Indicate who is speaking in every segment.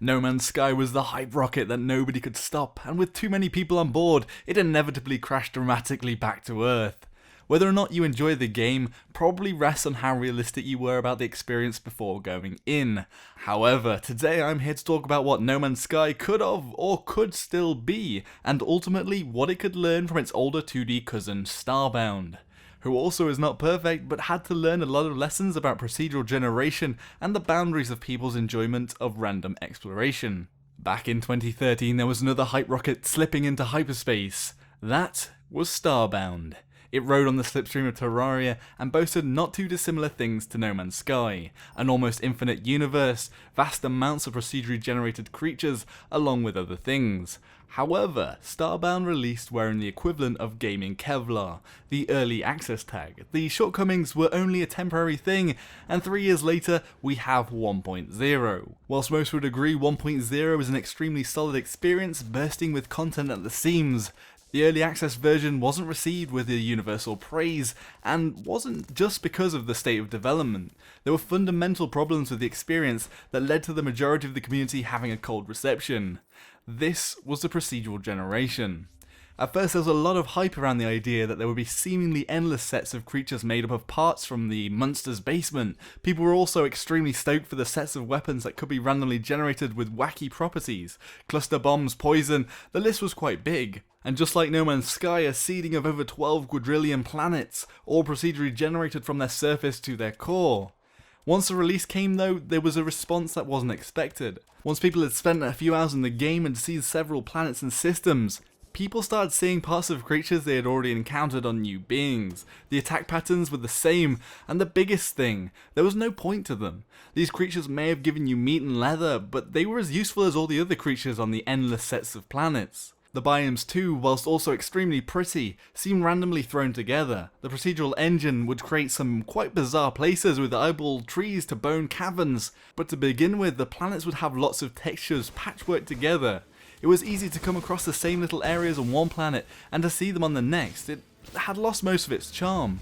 Speaker 1: No Man's Sky was the hype rocket that nobody could stop, and with too many people on board, it inevitably crashed dramatically back to Earth. Whether or not you enjoy the game probably rests on how realistic you were about the experience before going in. However, today I'm here to talk about what No Man's Sky could have or could still be, and ultimately what it could learn from its older 2D cousin Starbound, who also is not perfect but had to learn a lot of lessons about procedural generation and the boundaries of people's enjoyment of random exploration. Back in 2013 there was another hype rocket slipping into hyperspace. That was Starbound. It rode on the slipstream of Terraria and boasted not too dissimilar things to No Man's Sky: an almost infinite universe, vast amounts of procedurally generated creatures, along with other things. However, Starbound released wearing the equivalent of gaming Kevlar, the early access tag. The shortcomings were only a temporary thing, and 3 years later we have 1.0. Whilst most would agree 1.0 is an extremely solid experience, bursting with content at the seams, the early access version wasn't received with the universal praise, and wasn't just because of the state of development. There were fundamental problems with the experience that led to the majority of the community having a cold reception. This was the procedural generation. At first there was a lot of hype around the idea that there would be seemingly endless sets of creatures made up of parts from the monster's basement. People were also extremely stoked for the sets of weapons that could be randomly generated with wacky properties. Cluster bombs, poison, the list was quite big. And just like No Man's Sky, a seeding of over 12 quadrillion planets, all procedurally generated from their surface to their core. Once the release came though, there was a response that wasn't expected. Once people had spent a few hours in the game and seen several planets and systems, people started seeing parts of creatures they had already encountered on new beings. The attack patterns were the same, and the biggest thing, there was no point to them. These creatures may have given you meat and leather, but they were as useful as all the other creatures on the endless sets of planets. The biomes too, whilst also extremely pretty, seem randomly thrown together. The procedural engine would create some quite bizarre places with eyeball trees to bone caverns, but to begin with, the planets would have lots of textures patchworked together. It was easy to come across the same little areas on one planet and to see them on the next. It had lost most of its charm.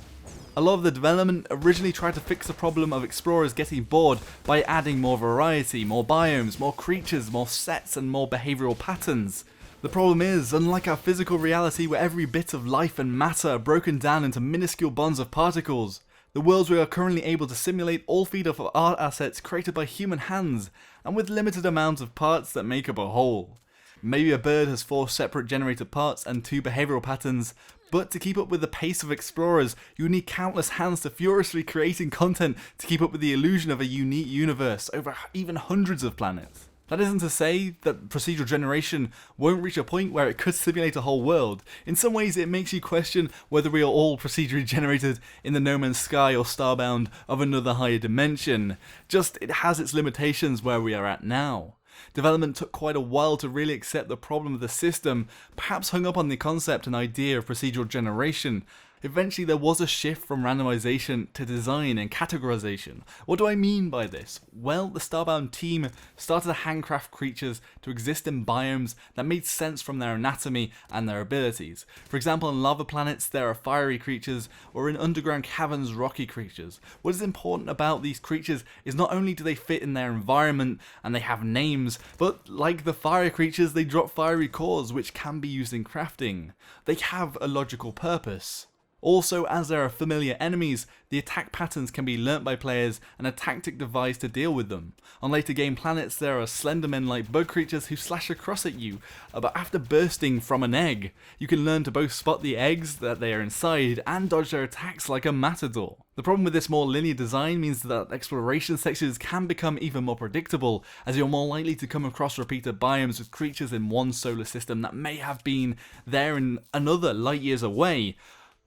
Speaker 1: A lot of the development originally tried to fix the problem of explorers getting bored by adding more variety, more biomes, more creatures, more sets, and more behavioural patterns. The problem is, unlike our physical reality where every bit of life and matter are broken down into minuscule bonds of particles, the worlds we are currently able to simulate all feed off of art assets created by human hands, and with limited amounts of parts that make up a whole. Maybe a bird has 4 separate generated parts and 2 behavioural patterns, but to keep up with the pace of explorers, you need countless hands to furiously creating content to keep up with the illusion of a unique universe over even hundreds of planets. That isn't to say that procedural generation won't reach a point where it could simulate a whole world. In some ways it makes you question whether we are all procedurally generated in the No Man's Sky or Starbound of another higher dimension. Just it has its limitations where we are at now. Development took quite a while to really accept the problem of the system, perhaps hung up on the concept and idea of procedural generation. Eventually there was a shift from randomization to design and categorization. What do I mean by this? Well, the Starbound team started to handcraft creatures to exist in biomes that made sense from their anatomy and their abilities. For example, on lava planets there are fiery creatures, or in underground caverns rocky creatures. What is important about these creatures is not only do they fit in their environment and they have names, but like the fire creatures they drop fiery cores which can be used in crafting. They have a logical purpose. Also, as there are familiar enemies, the attack patterns can be learnt by players and a tactic devised to deal with them. On later game planets there are Slendermen-like bug creatures who slash across at you, but after bursting from an egg, you can learn to both spot the eggs that they are inside and dodge their attacks like a matador. The problem with this more linear design means that exploration sections can become even more predictable, as you're more likely to come across repeated biomes with creatures in one solar system that may have been there in another light years away.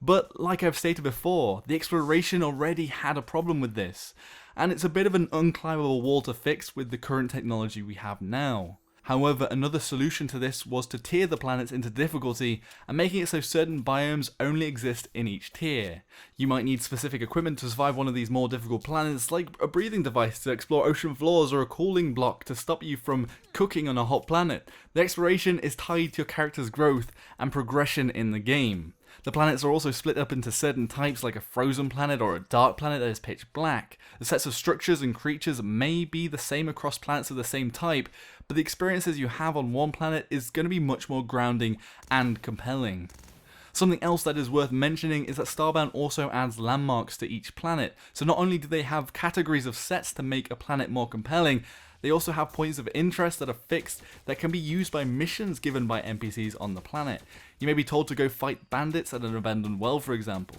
Speaker 1: But like I've stated before, the exploration already had a problem with this, and it's a bit of an unclimbable wall to fix with the current technology we have now. However, another solution to this was to tier the planets into difficulty and making it so certain biomes only exist in each tier. You might need specific equipment to survive one of these more difficult planets, like a breathing device to explore ocean floors or a cooling block to stop you from cooking on a hot planet. The exploration is tied to your character's growth and progression in the game. The planets are also split up into certain types, like a frozen planet or a dark planet that is pitch black. The sets of structures and creatures may be the same across planets of the same type, but the experiences you have on one planet is going to be much more grounding and compelling. Something else that is worth mentioning is that Starbound also adds landmarks to each planet, so not only do they have categories of sets to make a planet more compelling, they also have points of interest that are fixed that can be used by missions given by NPCs on the planet. You may be told to go fight bandits at an abandoned well, for example.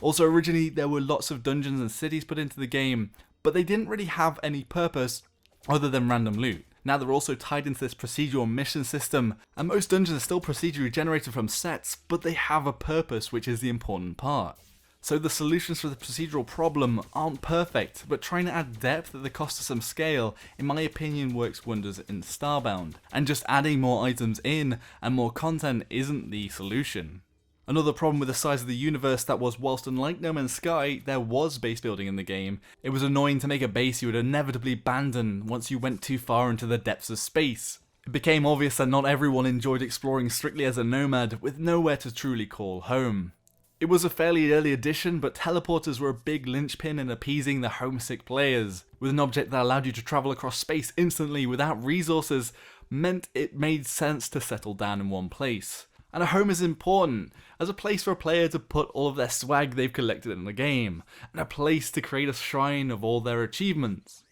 Speaker 1: Also, originally there were lots of dungeons and cities put into the game, but they didn't really have any purpose other than random loot. Now they're also tied into this procedural mission system, and most dungeons are still procedurally generated from sets, but they have a purpose, which is the important part. So the solutions for the procedural problem aren't perfect, but trying to add depth at the cost of some scale, in my opinion, works wonders in Starbound. And just adding more items in and more content isn't the solution. Another problem with the size of the universe that was, whilst unlike No Man's Sky, there was base building in the game, it was annoying to make a base you would inevitably abandon once you went too far into the depths of space. It became obvious that not everyone enjoyed exploring strictly as a nomad, with nowhere to truly call home. It was a fairly early addition, but teleporters were a big linchpin in appeasing the homesick players. With an object that allowed you to travel across space instantly without resources, meant it made sense to settle down in one place. And a home is important, as a place for a player to put all of their swag they've collected in the game, and a place to create a shrine of all their achievements.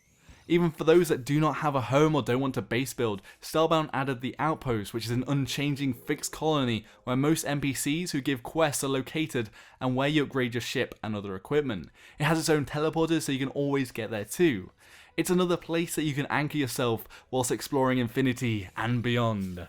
Speaker 1: Even for those that do not have a home or don't want to base build, Starbound added the Outpost, which is an unchanging fixed colony where most NPCs who give quests are located and where you upgrade your ship and other equipment. It has its own teleporters so you can always get there too. It's another place that you can anchor yourself whilst exploring infinity and beyond.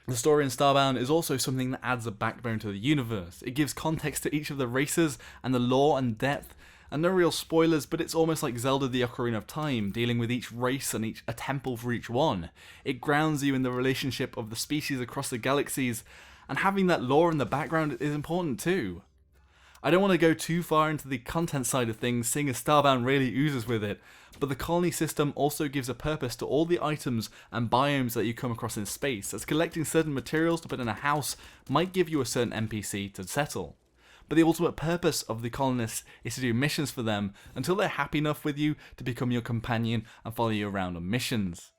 Speaker 1: The story in Starbound is also something that adds a backbone to the universe. It gives context to each of the races and the lore and depth. And no real spoilers, but it's almost like Zelda the Ocarina of Time, dealing with each race and a temple for each one. It grounds you in the relationship of the species across the galaxies, and having that lore in the background is important too. I don't want to go too far into the content side of things, seeing as Starbound really oozes with it, but the colony system also gives a purpose to all the items and biomes that you come across in space, as collecting certain materials to put in a house might give you a certain NPC to settle. But the ultimate purpose of the colonists is to do missions for them until they're happy enough with you to become your companion and follow you around on missions.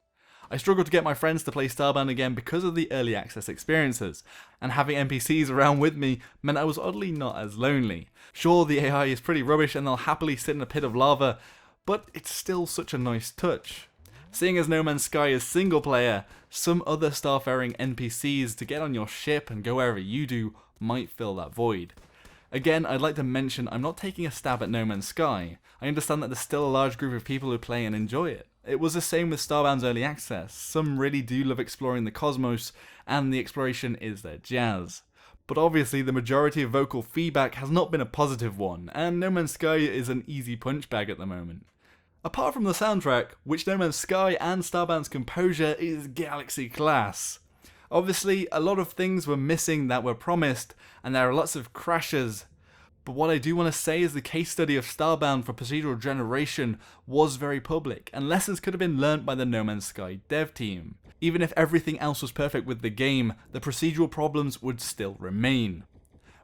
Speaker 1: I struggled to get my friends to play Starbound again because of the early access experiences, and having NPCs around with me meant I was oddly not as lonely. Sure, the AI is pretty rubbish and they'll happily sit in a pit of lava, but it's still such a nice touch. Seeing as No Man's Sky is single player, some other starfaring NPCs to get on your ship and go wherever you do might fill that void. Again, I'd like to mention I'm not taking a stab at No Man's Sky. I understand that there's still a large group of people who play and enjoy it. It was the same with Starbound's early access. Some really do love exploring the cosmos, and the exploration is their jazz. But obviously the majority of vocal feedback has not been a positive one, and No Man's Sky is an easy punch bag at the moment. Apart from the soundtrack, which No Man's Sky and Starbound's composure is galaxy class. Obviously, a lot of things were missing that were promised, and there are lots of crashes. But what I do want to say is the case study of Starbound for procedural generation was very public, and lessons could have been learnt by the No Man's Sky dev team. Even if everything else was perfect with the game, the procedural problems would still remain.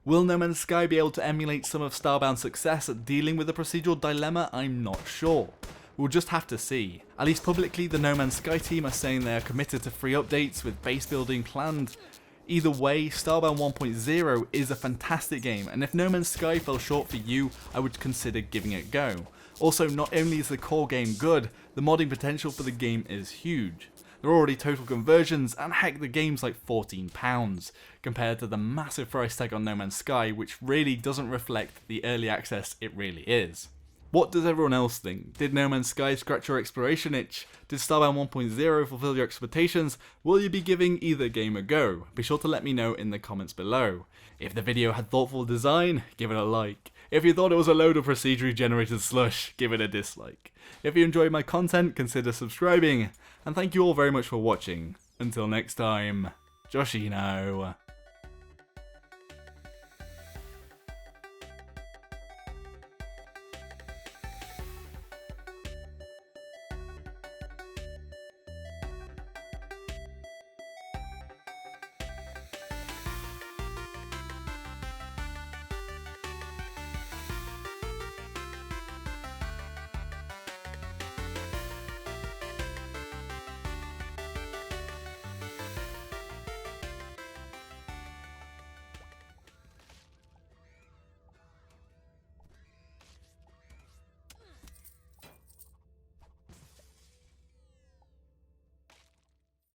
Speaker 1: Will No Man's Sky be able to emulate some of Starbound's success at dealing with the procedural dilemma? I'm not sure. We'll just have to see. At least publicly, the No Man's Sky team are saying they are committed to free updates with base building planned. Either way, Starbound 1.0 is a fantastic game, and if No Man's Sky fell short for you, I would consider giving it a go. Also, not only is the core game good, the modding potential for the game is huge. There are already total conversions, and heck, the game's like £14, compared to the massive price tag on No Man's Sky, which really doesn't reflect the early access it really is. What does everyone else think? Did No Man's Sky scratch your exploration itch? Did Starbound 1.0 fulfill your expectations? Will you be giving either game a go? Be sure to let me know in the comments below. If the video had thoughtful design, give it a like. If you thought it was a load of procedurally generated slush, give it a dislike. If you enjoyed my content, consider subscribing. And thank you all very much for watching. Until next time, Joshino.